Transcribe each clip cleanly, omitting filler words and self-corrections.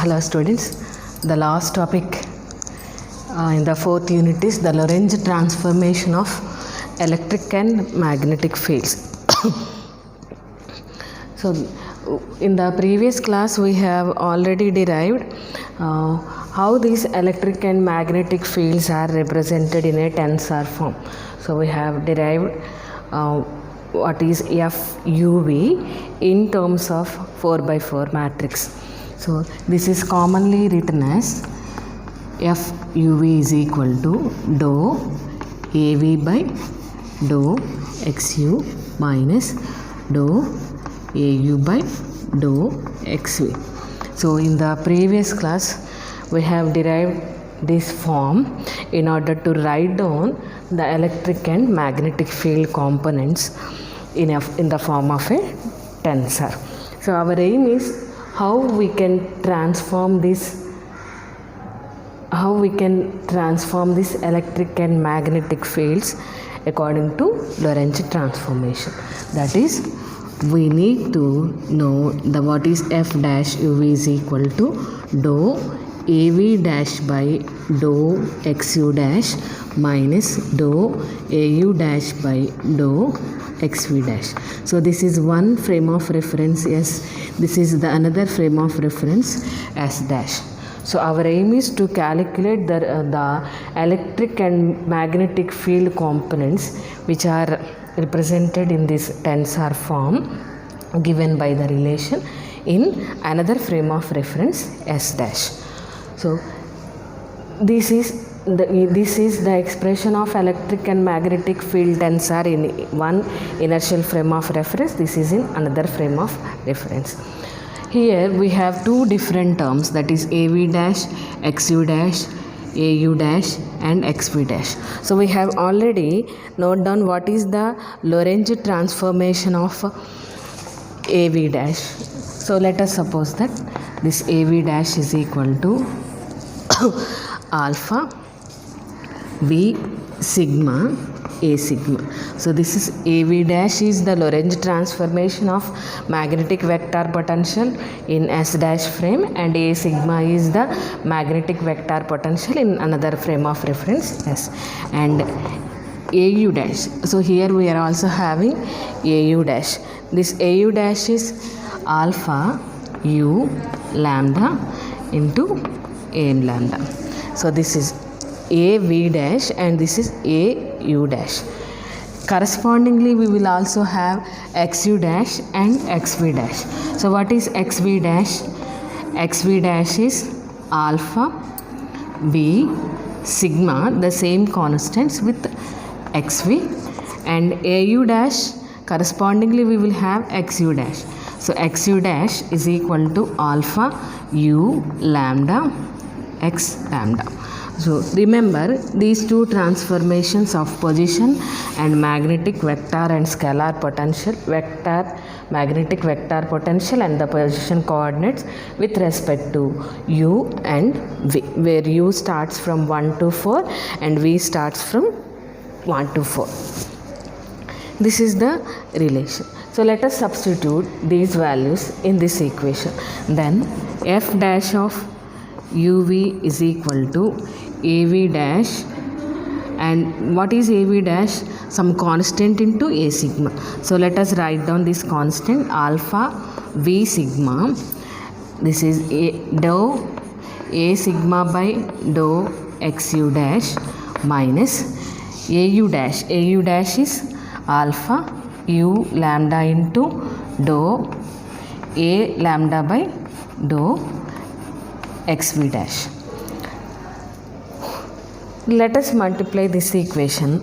Hello students, the last topic in the fourth unit is the Lorentz transformation of electric and magnetic fields. So in the previous class we have already derived how these electric and magnetic fields are represented in a tensor form. So we have derived what is FUV in terms of 4x4 matrix. So this is commonly written as FUV is equal to dou AV by dou XU minus dou AU by dou XV. So in the previous class we have derived this form in order to write down the electric and magnetic field components in the form of a tensor. So our aim is how we can transform this electric and magnetic fields according to Lorentz transformation. That is, we need to know what is F dash UV is equal to dou AV dash by dou XU dash minus dou AU dash by dou XV dash. So this is one frame of reference S. This is the another frame of reference S dash. So our aim is to calculate the electric and magnetic field components which are represented in this tensor form given by the relation in another frame of reference S dash. So this is the expression of electric and magnetic field tensor in one inertial frame of reference. This is in another frame of reference. Here we have two different terms, that is AV dash, XU dash, AU dash and XV dash. So we have already noted down what is the Lorentz transformation of AV dash. So let us suppose that this AV dash is equal to alpha V sigma A sigma. So this is AV dash is the Lorentz transformation of magnetic vector potential in S dash frame, and A sigma is the magnetic vector potential in another frame of reference S. And AU dash, so here we are also having AU dash. This AU dash is alpha U lambda into AM lambda. So this is AV dash and this is AU dash. Correspondingly we will also have XU dash and XV dash. So what is XV dash? XV dash is alpha V sigma, the same constants with XV, and AU dash correspondingly we will have XU dash. So XU dash is equal to alpha U lambda X lambda. So remember these two transformations of position and magnetic vector and scalar potential, magnetic vector potential and the position coordinates with respect to U and V, where U starts from 1 to 4 and V starts from 1 to 4. This is the relation. So let us substitute these values in this equation. Then F dash of UV is equal to AV dash, and what is AV dash? Some constant into A sigma. So let us write down this constant alpha V sigma. This is dou A sigma by dou XU dash minus AU dash. AU dash is alpha U lambda into dou A lambda by dou XV dash. Let us multiply this equation,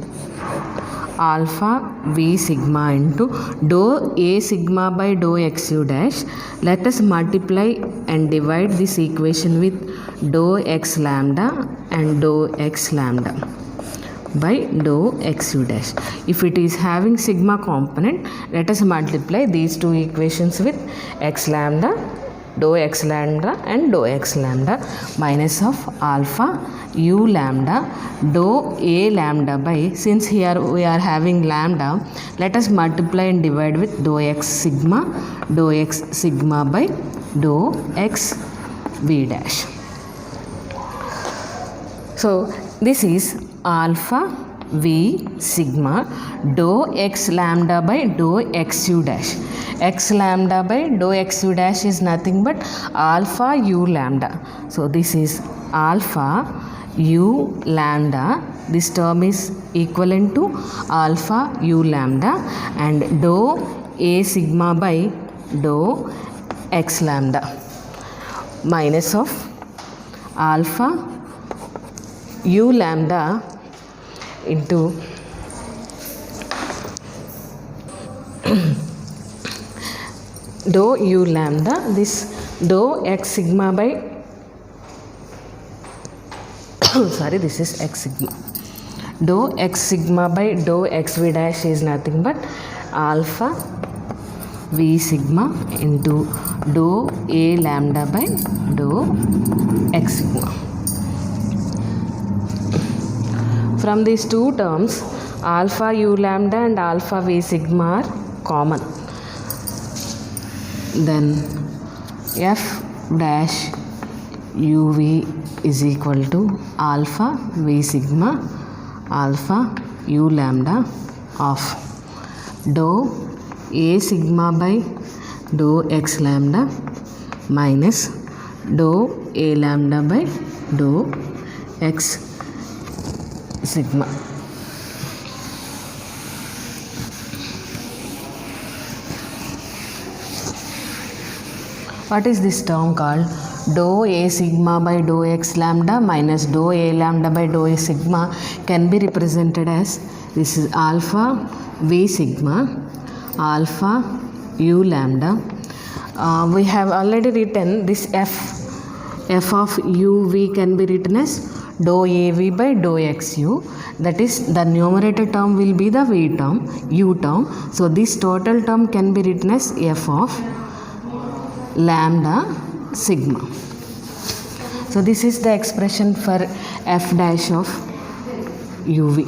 alpha V sigma into dou A sigma by dou XU dash. Let us multiply and divide this equation with dou X lambda and dou X lambda by dou XU dash. If it is having sigma component, let us multiply these two equations with X lambda, dou X lambda and dou X lambda minus of alpha U lambda dou A lambda by, since here we are having lambda, let us multiply and divide with dou X sigma by dou X V dash. So this is alpha V sigma dou x lambda by dou xu dash. X lambda by dou xu dash is nothing but alpha u lambda. So this is alpha u lambda. This term is equivalent to alpha u lambda, and dou a sigma by dou x lambda minus of alpha u lambda into dou u lambda, this dou x sigma by sorry, this is x sigma. Dou x sigma by dou xv dash is nothing but alpha v sigma into dou a lambda by dou x sigma. From these two terms, alpha u lambda and alpha v sigma are common. Then f dash uv is equal to alpha v sigma alpha u lambda of dou a sigma by dou x lambda minus dou a lambda by dou x sigma. What is this term called? Dou a sigma by dou x lambda minus dou a lambda by dou a sigma can be represented as, this is alpha v sigma alpha u lambda. We have already written this f of uv can be written as dou av by dou xu, that is the numerator term will be the v term, u term. So this total term can be written as f of lambda sigma. So this is the expression for f dash of uv.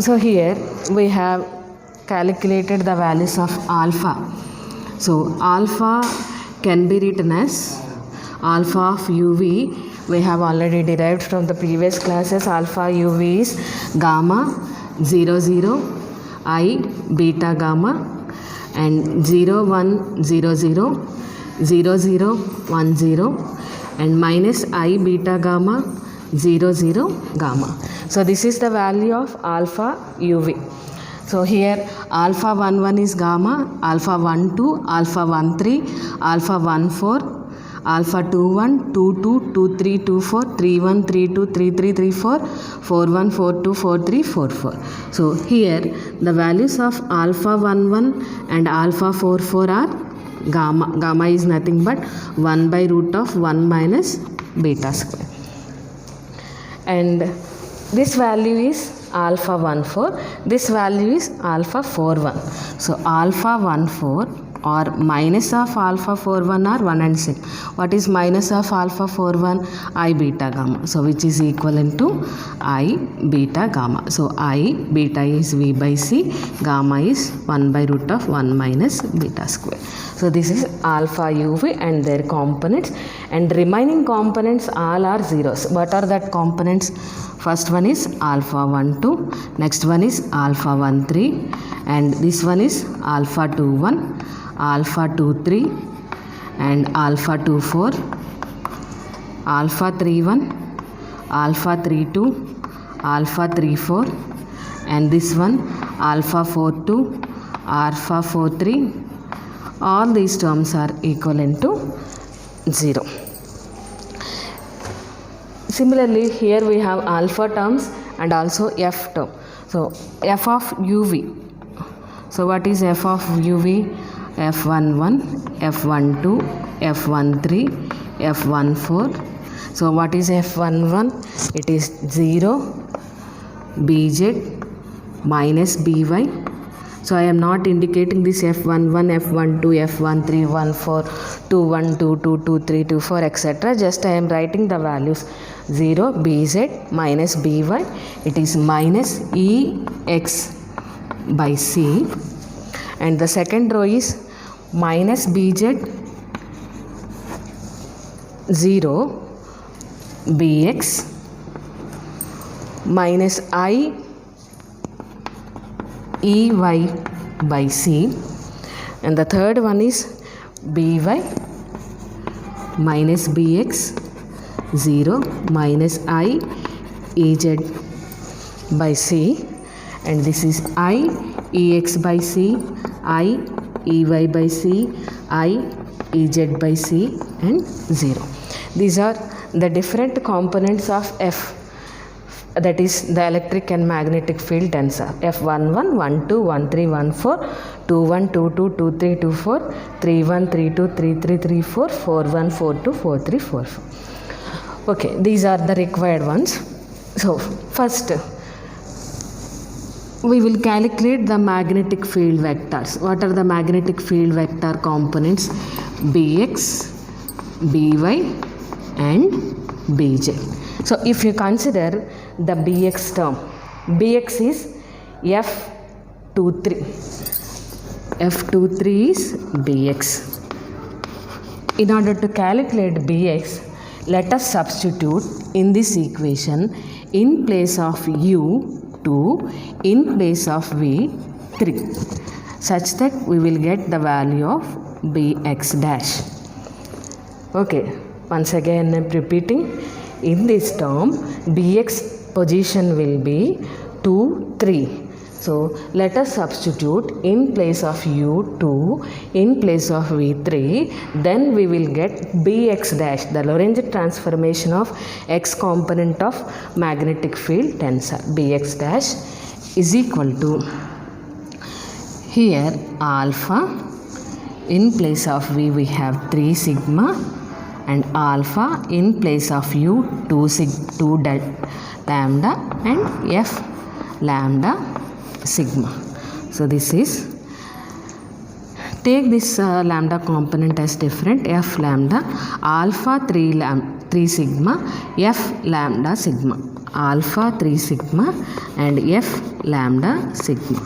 So here we have calculated the values of alpha. So alpha can be written as alpha of uv. We have already derived from the previous classes. Alpha uv is gamma 0 0 I beta gamma and 0 1 0 0 0 0 1 0 and minus I beta gamma 0 0 gamma. So this is the value of alpha uv. So here alpha 1 1 is gamma, alpha 1 2, alpha 1 3, alpha 1 4, alpha 2 1, 2 2, 2 3, 2 4, 3 1, 3 2, 3 3, 3 4, 4 1, 4 2, 4 3, 4 4. So here the values of alpha 1 1 and alpha 4 4 are gamma. Gamma is nothing but 1 by root of 1 minus beta square. And this value is alpha 1 4. This value is alpha 4 1. So alpha 1 4 or minus of alpha 4 1 are 1 and 6. What is minus of alpha 4 1? I beta gamma. So which is equivalent to I beta gamma. So I beta is V by C, gamma is 1 by root of 1 minus beta square. So this is alpha uv and their components, and remaining components all are zeros. What are that components? First one is alpha 1 2, next one is alpha 1 3, and this one is alpha 2 1, alpha 2 3, and alpha 2 4, alpha 3 1, alpha 3 2, alpha 3 4, and this one alpha 4 2, alpha 4 3. All these terms are equivalent to 0. Similarly, here we have alpha terms and also f term. So f of uv. So what is f of uv? f11, f12, f13, f14. So what is f11? It is 0 bz minus by. So I am not indicating this f11, f12, f13, 14, 21, 22, 23, 24, etc. Just I am writing the values. 0 bz minus by. It is minus ex by c. And the second row is minus bz 0 bx minus I ey by c, and the third one is by minus bx 0 minus I ez by c, and this is I ex by c, I ey by c, I ez by c, and 0. These are the different components of F, that is the electric and magnetic field tensor. F11, 12, 13, 14, 21, 22, 23, 24, 31, 32, 33, 34, 41, 42, 43, 44. Okay, these are the required ones. So first we will calculate the magnetic field vectors. What are the magnetic field vector components? Bx, by, and bj. So if you consider the bx term, bx is F23. F23 is bx. In order to calculate bx, let us substitute in this equation in place of u2 in place of v3, such that we will get the value of bx dash. Okay, once again I am repeating. In this term, bx position will be 2, 3. So let us substitute in place of u2 in place of v3, then we will get bx dash, the Lorentz transformation of x component of magnetic field tensor. Bx dash is equal to, here alpha, in place of v we have 3 sigma, and alpha in place of u 2 lambda, and f lambda sigma. So this is, take this lambda component as different, f lambda, alpha 3 sigma, f lambda sigma, alpha 3 sigma and f lambda sigma,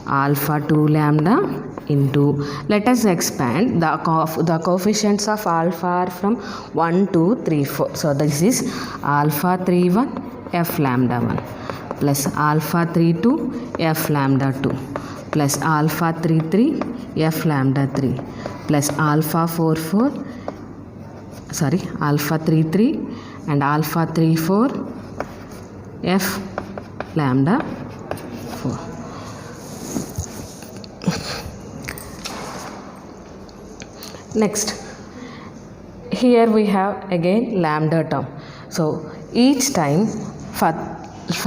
alpha 2 lambda into, let us expand, the coefficients of alpha are from 1, 2, 3, 4. So this is alpha 3, 1, f lambda 1, plus alpha 3, 2, f lambda 2, plus alpha 3, 3, f lambda 3, plus alpha 4, 4, sorry, alpha 3, 3 and alpha 3, 4, f lambda 4. Next, here we have again lambda term. So each time for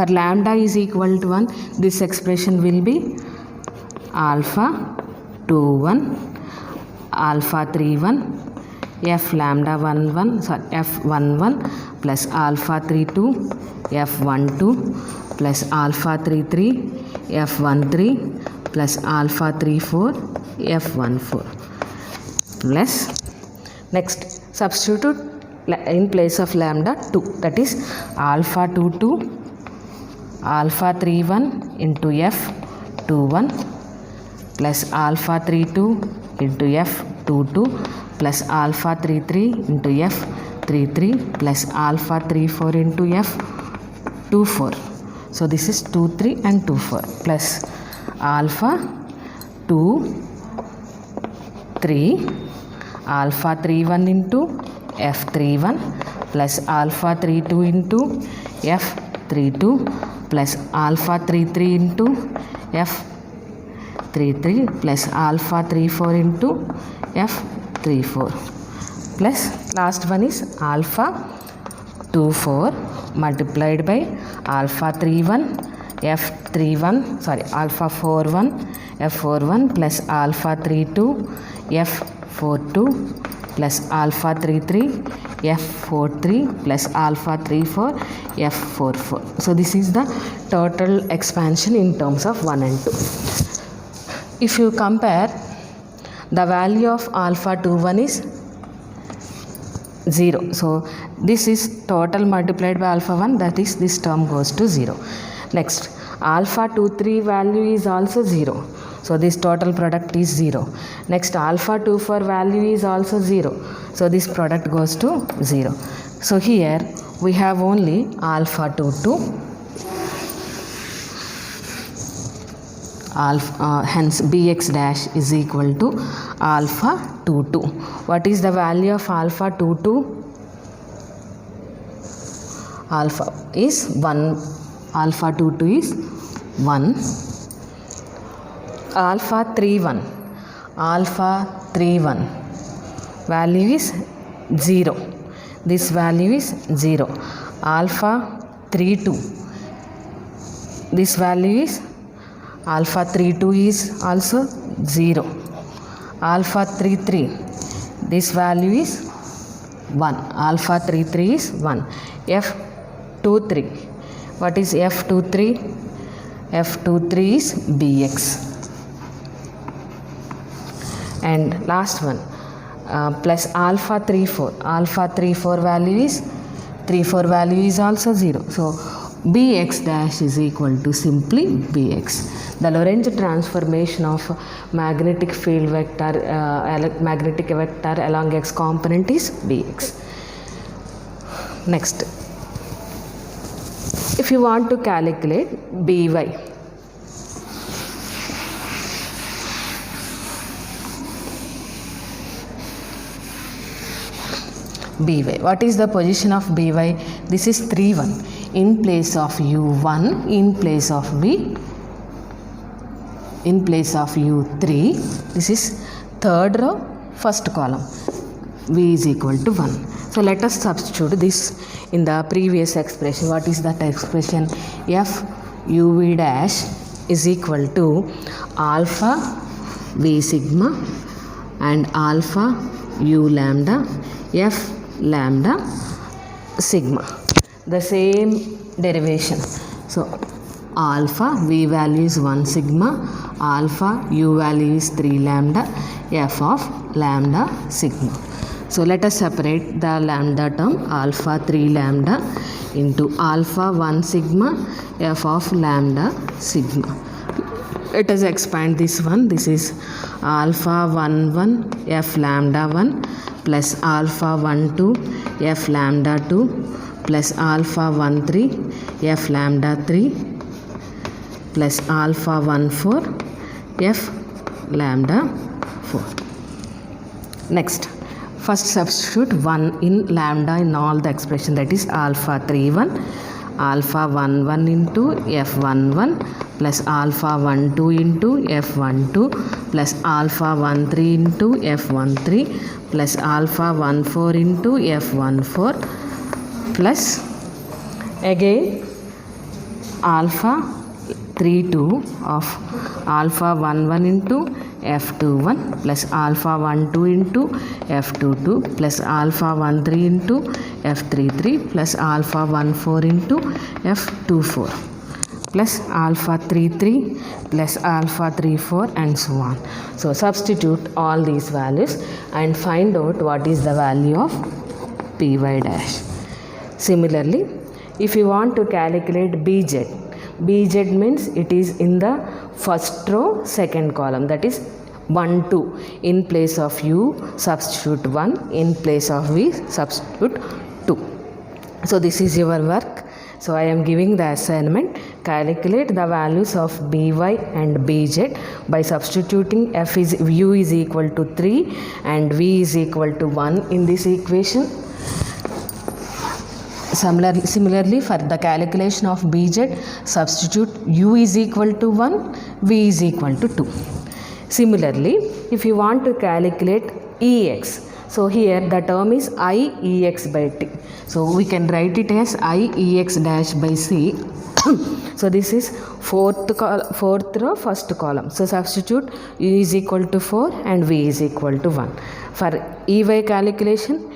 lambda is equal to 1, this expression will be alpha 2, 1, alpha 3, 1, f lambda 1, 1, sorry, f 1, 1 plus alpha 3, 2, f 1, 2 plus alpha 3, 3, f 1, 3 plus alpha 3, 4, f 1, 4. Plus, next substitute in place of lambda 2, that is alpha 2, 2, alpha 3, 1 into f 2, 1 plus alpha 3, 2 into f 2, 2 plus alpha 3, 3 into f 3, 3 plus alpha 3, 4 into f 2, 4. So this is 2, 3 and 2, 4 plus alpha 2, 3, alpha 3, 1 into f 3, 1 plus alpha 3, 2 into f 3, 2 plus alpha 3, 3 into f 3, 3 plus alpha 3, 4 into f 3, 4 plus last one is alpha 2, 4 multiplied by alpha 3, 1 f 3, 1, sorry, alpha 4, 1 f 4, 1 plus alpha 3, 2 f 4, 2 plus alpha 3, 3 f 4, 3 plus alpha 3, 4 f 4, 4. So this is the total expansion in terms of 1 and 2. If you compare, the value of alpha 2, 1 is 0. So this is total multiplied by alpha 1, that is this term goes to 0. Next, alpha 2, 3 value is also 0. So this total product is 0. Next alpha 2 4 value is also 0. So this product goes to 0. So here we have only alpha 2 2. Hence bx dash is equal to alpha 2 2. What is the value of alpha 2 2? Alpha is 1. Alpha 2 2 is 1. Alpha 3 1. Alpha 3 1. Value is 0. This value is 0. Alpha 3 2. This value is alpha 3 2 is also 0. Alpha 3 3. This value is 1. Alpha 3 3 is 1. F 2 3. What is F 2 3? F 2 3 is Bx. And last one plus alpha 3 4. Alpha 3 4 value is 3 4 value is also 0. So Bx dash is equal to simply Bx. The Lorentz transformation of magnetic field vector, magnetic vector along x component is Bx. Next, if you want to calculate By, what is the position of By? This is 3 1. In place of u1, in place of v, in place of u3, this is third row, first column, v is equal to 1. So let us substitute this in the previous expression. What is that expression? F uv dash is equal to alpha v sigma and alpha u lambda f lambda sigma. The same derivation. So alpha v value is 1 sigma, alpha u value is 3 lambda, f of lambda sigma. So let us separate the lambda term, alpha 3 lambda into alpha 1 sigma, f of lambda sigma. Let us expand this one. This is alpha 1 1 f lambda 1 plus alpha 1 2 f lambda 2 plus alpha 1 3 f lambda 3 plus alpha 1 4 f lambda 4. Next, first substitute 1 in lambda in all the expression, that is alpha 3 1, alpha 1 1 into f 1 1 plus alpha 1 2 into f 1 2 plus alpha 1 3 into f 1 3 plus alpha 1 4 into f 1 4 plus again alpha 3 2 of alpha 1 1 into f 2 1 plus alpha 1 2 into f 2 2 plus alpha 1 3 into f 3 3 plus alpha 1 4 into f 2 4 plus alpha 3 3 plus alpha 3 4 and so on. So substitute all these values and find out what is the value of Py dash. Similarly, if you want to calculate Bz, Bz means it is in the first row, second column, that is 1 2. In place of u substitute 1, in place of v substitute 2. So this is your work. So I am giving the assignment. Calculate the values of By and Bz by substituting u is equal to 3 and v is equal to 1 in this equation. Similarly, for the calculation of Bz, substitute u is equal to 1, v is equal to 2. Similarly, if you want to calculate Ex, so here the term is I Ex by t. So we can write it as I Ex dash by c. So this is fourth row, first column. So substitute u is equal to 4 and v is equal to 1. For Ey calculation,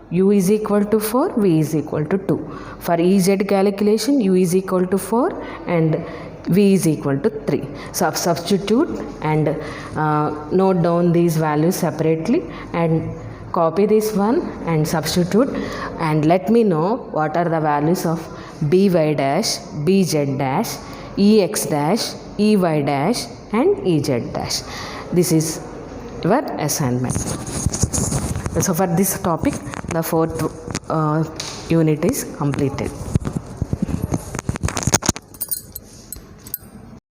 u is equal to 4, v is equal to 2. For Ez calculation, u is equal to 4 and v is equal to 3. So substitute and note down these values separately and copy this one and substitute and let me know what are the values of By dash, Bz dash, Ex dash, EY dash and EZ dash. This is your assignment. So for this topic, the fourth unit is completed.